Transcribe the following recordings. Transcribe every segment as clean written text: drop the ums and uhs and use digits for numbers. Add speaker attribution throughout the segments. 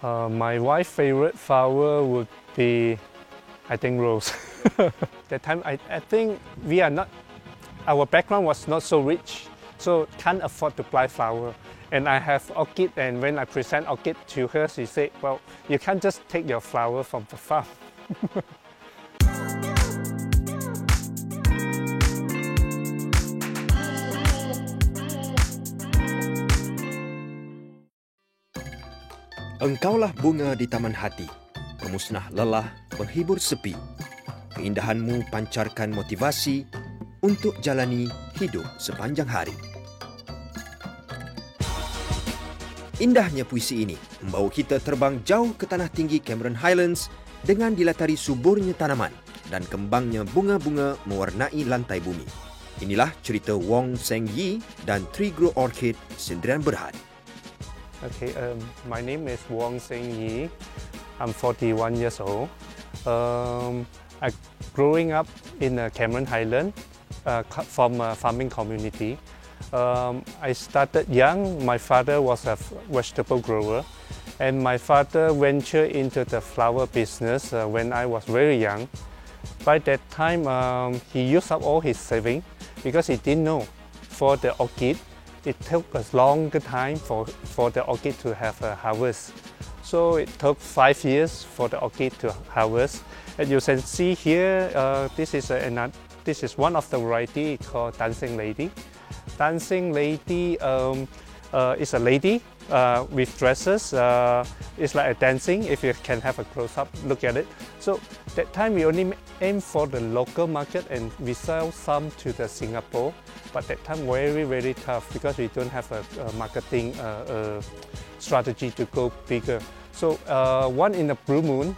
Speaker 1: My wife's favorite flower would be, I think, rose. That time, I think we are not, our background was not so rich, so can't afford to buy flower. And I have orchid, and when I present orchid to her, she said, well, you can't just take your flower from the farm.
Speaker 2: Engkaulah bunga di taman hati, pemusnah lelah, penghibur sepi. Keindahanmu pancarkan motivasi untuk jalani hidup sepanjang hari. Indahnya puisi ini membawa kita terbang jauh ke tanah tinggi Cameron Highlands dengan dilatari suburnya tanaman dan kembangnya bunga-bunga mewarnai lantai bumi. Inilah cerita Wong Seng Yi dan Tree Grow Orchid Sendirian Berhad.
Speaker 1: Okay, my name is Wong Seng Yi. I'm 41 years old. I growing up in Cameron Highland from a farming community. I started young. My father was a vegetable grower, and my father ventured into the flower business when I was very young. By that time, he used up all his savings because he didn't know for the orchid. It took a longer time for the orchid to have a harvest. So it took 5 years for the orchid to harvest. As you can see here, this is one of the variety called Dancing Lady. Dancing Lady is a lady with dresses. It's like a dancing. If you can have a close-up look at it. So that time we only aim for the local market, and we sell some to the Singapore. But that time very tough because we don't have a marketing strategy to go bigger. So one in the blue moon,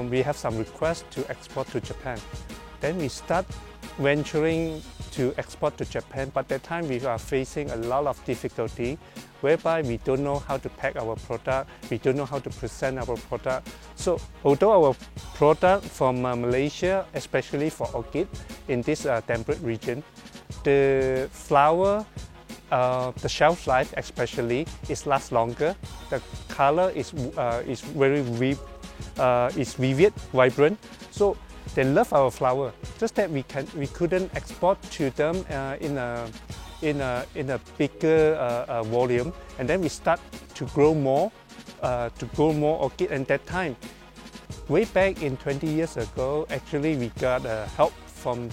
Speaker 1: we have some requests to export to Japan. Then we start venturing to export to Japan, but that time we are facing a lot of difficulty, whereby we don't know how to pack our product, we don't know how to present our product. So although our product from Malaysia, especially for orchid in this temperate region, the flower, the shelf life especially, is last longer. The color is very vivid, vibrant. So they love our flower. Just that we couldn't export to them in a bigger volume, and then we start to grow more orchid. And that time, way back in 20 years ago, actually we got help from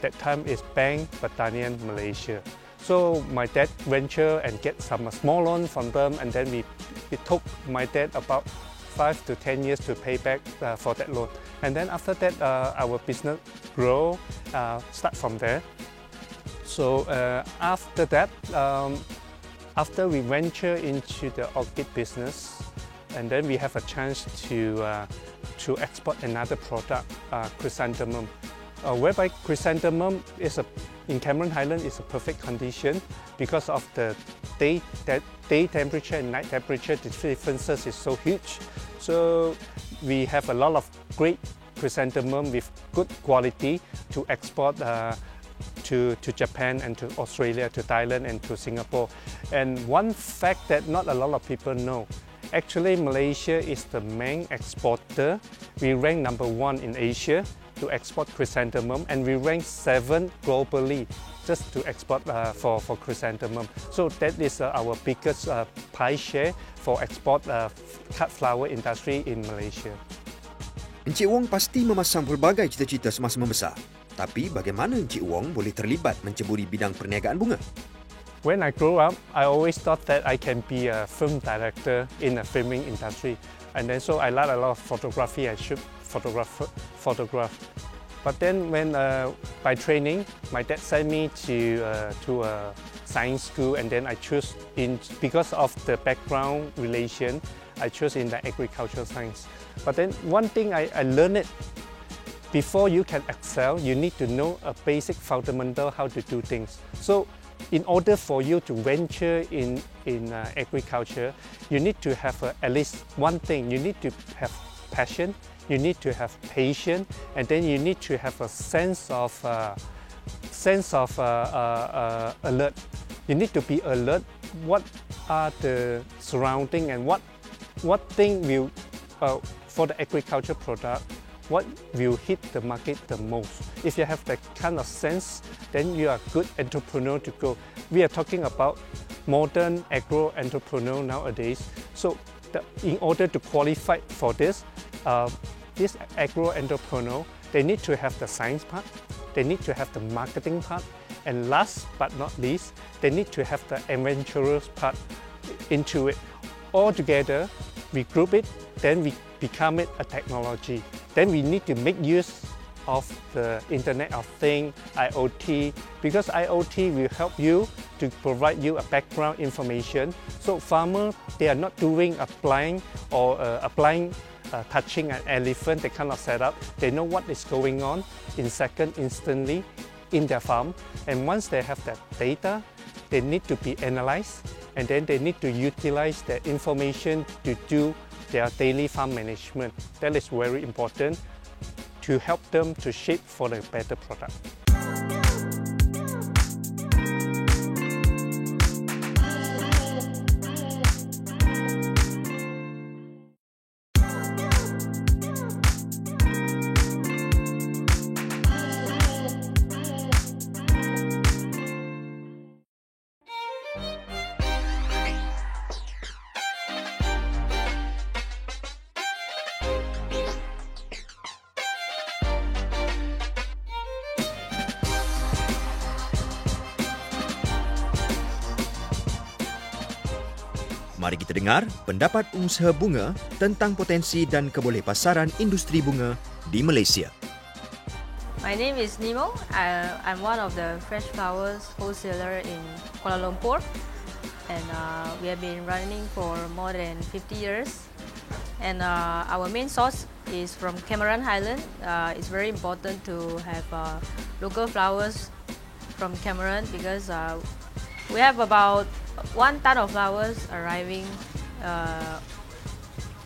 Speaker 1: that time is Bank Pertanian Malaysia. So my dad ventured and get some small loan from them, and then it took my dad about 5 to 10 years to pay back for that loan. And then after that, our business grow, start from there. So after that, after we venture into the orchid business, and then we have a chance to export another product, chrysanthemum. Whereby chrysanthemum in Cameron Highland is a perfect condition because of the day temperature and night temperature. The differences is so huge. So we have a lot of great chrysanthemum with good quality to export to Japan and to Australia, to Thailand and to Singapore. And one fact that not a lot of people know, actually Malaysia is the main exporter. We rank number 1 in Asia to export chrysanthemum, and we rank 7 globally just to export for chrysanthemum. So that is our biggest pie share for export cut flower industry in Malaysia.
Speaker 2: Encik Wong pasti memasang pelbagai cita-cita semasa membesar. Tapi bagaimana Encik Wong boleh terlibat menceburi bidang perniagaan bunga?
Speaker 1: When I grew up, I always thought that I can be a film director in a filming industry. And then so I like a lot of photography. I shoot photograph. But then when by training, my dad sent me to a science school, and then I chose because of the background relation, I chose in the agricultural science. But then one thing I learned it, before you can excel, you need to know a basic fundamental how to do things. So in order for you to venture in agriculture, you need to have at least one thing. You need to have passion, you need to have patience, and then you need to have a sense of alert. You need to be alert. What are the surrounding and what what thing will, for the agriculture product, what will hit the market the most. If you have that kind of sense, then you are a good entrepreneur to go. We are talking about modern agro entrepreneur nowadays. So in order to qualify for this agro entrepreneur, they need to have the science part, they need to have the marketing part, and last but not least, they need to have the adventurous part into it. All together, we group it, then we become it a technology. Then we need to make use of the Internet of Things, IoT, because IoT will help you to provide you a background information. So farmers, they are not doing applying or touching an elephant, that kind of setup. They know what is going on in second instantly in their farm. And once they have that data, they need to be analyzed, and then they need to utilize that information to do their daily farm management. That is very important to help them to shape for a better product.
Speaker 2: Mari kita dengar pendapat pengusaha bunga tentang potensi dan kebolehpasaran industri bunga di Malaysia.
Speaker 3: My name is Nemo. I'm one of the fresh flowers wholesaler in Kuala Lumpur, and we have been running for more than 50 years. And our main source is from Cameron Highland. It's very important to have local flowers from Cameron because we have about 1 ton of flowers arriving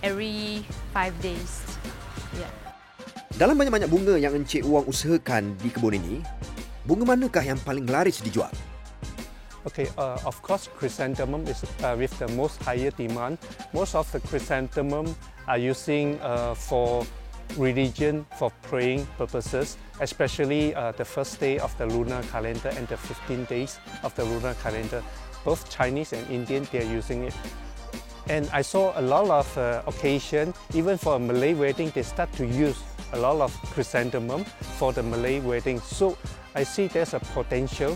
Speaker 3: every 5 days. Yeah.
Speaker 2: Dalam banyak-banyak bunga yang Encik Wong usahakan di kebun ini, bunga manakah yang paling laris dijual?
Speaker 1: Okay, of course, chrysanthemum is with the most higher demand. Most of the chrysanthemum are using for religion, for praying purposes, especially the first day of the lunar calendar and the 15 days of the lunar calendar. Both Chinese and Indian, they are using it. And I saw a lot of occasion, even for a Malay wedding, they start to use a lot of chrysanthemum for the Malay wedding. So I see there's a potential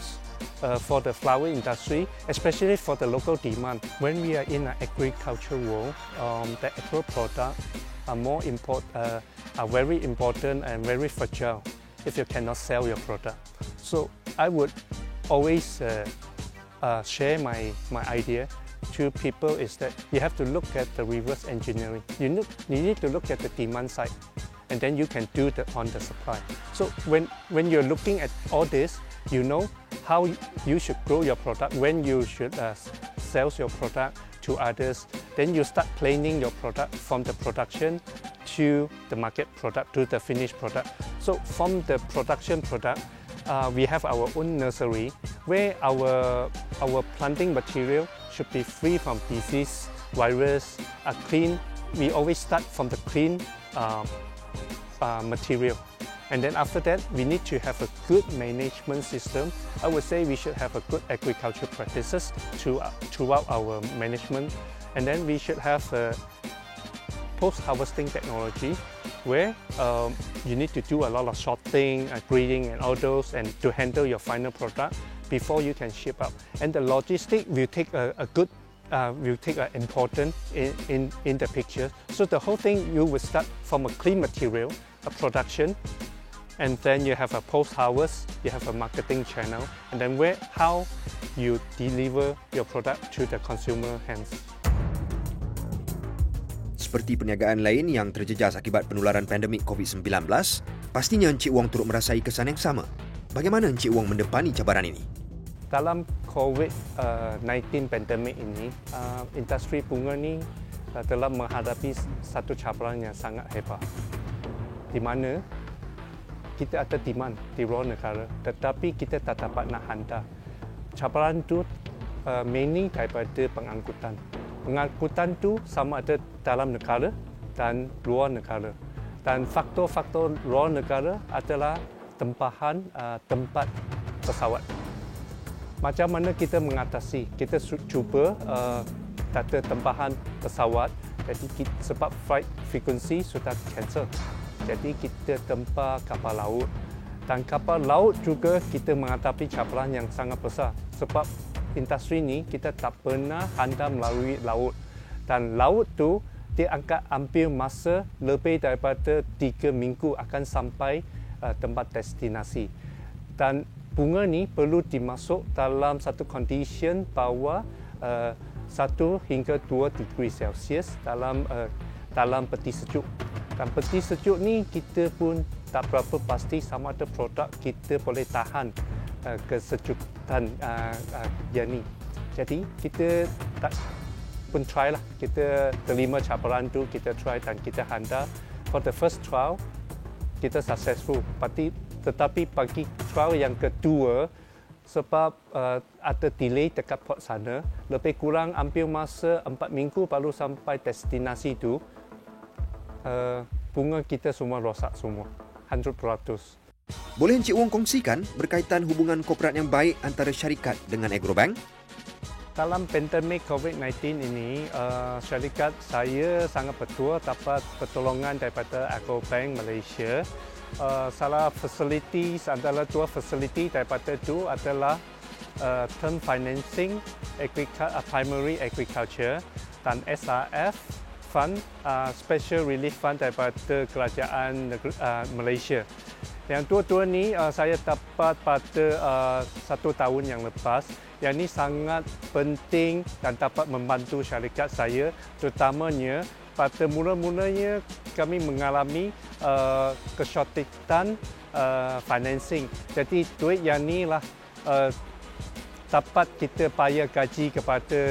Speaker 1: for the flower industry, especially for the local demand. When we are in an agricultural world, the agro products are very important and very fragile if you cannot sell your product. So I would always share my idea to people is that you have to look at the reverse engineering. You need to look at the demand side, and then you can do on the supply. So when you're looking at all this, you know how you should grow your product, when you should sell your product to others. Then you start planning your product from the production to the market product to the finished product. So from the production product, we have our own nursery where our planting material should be free from disease, virus, clean. We always start from the clean material. And then after that, we need to have a good management system. I would say we should have a good agriculture practices throughout our management. And then we should have a post-harvesting technology where you need to do a lot of sorting, grading and all those, and to handle your final product before you can ship out. And the logistic will take an important in the picture. So the whole thing, you will start from a clean material, a production, and then you have a post-harvest, you have a marketing channel, and then how you deliver your product to the consumer hands.
Speaker 2: Seperti perniagaan lain yang terjejas akibat penularan pandemik COVID-19, pastinya Encik Wong turut merasai kesan yang sama. Bagaimana Encik Wong mendepani cabaran ini?
Speaker 1: Dalam COVID-19 pandemik ini, industri bunga ni telah menghadapi satu cabaran yang sangat hebat, di mana kita ada demand di luar negara, tetapi kita tak dapat nak hantar. Cabaran itu mainly daripada pengangkutan. Pengangkutan tu sama ada dalam negara dan luar negara. Dan faktor-faktor luar negara adalah tempahan tempat pesawat. Macam mana kita mengatasi? Kita cuba tata tempahan pesawat. Jadi sebab flight frequency sudah cancel. Jadi kita tempah kapal laut. Dan kapal laut juga kita menghadapi cabaran yang sangat besar. Sebab industri ni kita tak pernah hantar melalui laut. Dan laut tu dia akan ambil masa lebih daripada 3 minggu akan sampai tempat destinasi. Dan bunga ni perlu dimasuk dalam satu condition bawah 1 hingga 2 degree Celsius dalam peti sejuk. Dan peti sejuk ni kita pun tak berapa pasti sama ada produk kita boleh tahan kesejukan yang ni. Jadi kita tak pun try lah. Kita terima cabaran tu, kita try dan kita hantar. For the first trial, kita successful. Tetapi bagi trial yang kedua, sebab ada delay dekat port sana, lebih kurang ambil masa 4 minggu baru sampai destinasi tu, bunga kita semua rosak semua, 100%.
Speaker 2: Boleh Encik Wong kongsikan berkaitan hubungan korporat yang baik antara syarikat dengan Agrobank?
Speaker 1: Dalam pandemik COVID-19 ini, syarikat saya sangat betul dapat pertolongan daripada Agrobank Malaysia. Salah facilities adalah 2 facility daripada itu adalah term financing, primary agriculture dan SRF fund, special relief fund daripada kerajaan Malaysia. Yang dua-dua ni saya dapat pada 1 tahun yang lepas. Yang ini sangat penting dan dapat membantu syarikat saya, terutamanya pada mula-mulanya kami mengalami kesyortitan financing. Jadi duit yang ni lah dapat kita bayar gaji kepada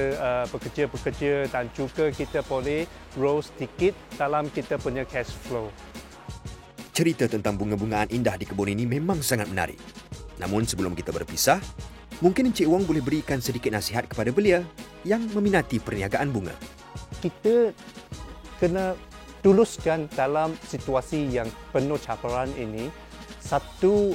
Speaker 1: pekerja-pekerja dan juga kita boleh grow sedikit dalam kita punya cash flow.
Speaker 2: Cerita tentang bunga-bungaan indah di kebun ini memang sangat menarik. Namun sebelum kita berpisah, mungkin Encik Wong boleh berikan sedikit nasihat kepada belia yang meminati perniagaan bunga.
Speaker 1: Kita kena tuluskan dalam situasi yang penuh cabaran ini. Satu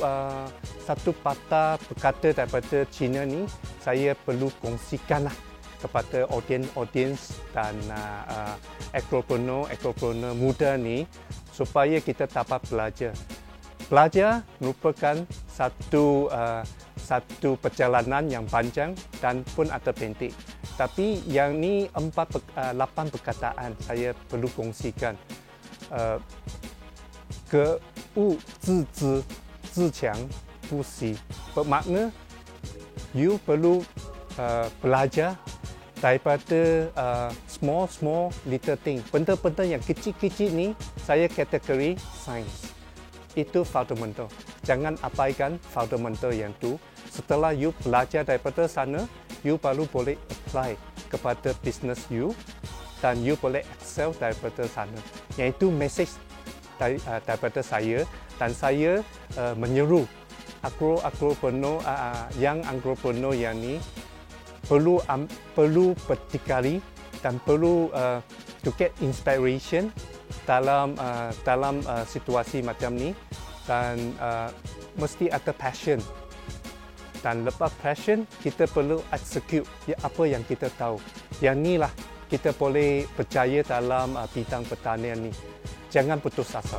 Speaker 1: patah berkata daripada China ni saya perlu kongsikanlah kepada audiens dan agropreneur muda ni supaya kita dapat belajar. Belajar merupakan satu perjalanan yang panjang dan pun ada pendek. Tapi yang ni 8 perkataan saya perlu kongsikan. Ke wu zi zi, zi强不息. Bermakna you perlu belajar daripada small little thing. Benda-benda yang kecil-kecil ni saya kategori sains. Itu fundamental. Jangan abaikan fundamental yang tu. Setelah you belajar daripada sana, you baru boleh apply kepada business you dan you boleh excel daripada sana. Iaitu message daripada saya dan saya menyeru agropreneur yang ni perlu berdikari dan perlu to get inspiration dalam situasi macam ni dan mesti ada passion. Dan lepas passion, kita perlu execute apa yang kita tahu. Yang ni lah kita boleh berjaya dalam bidang pertanian ni. Jangan putus asa.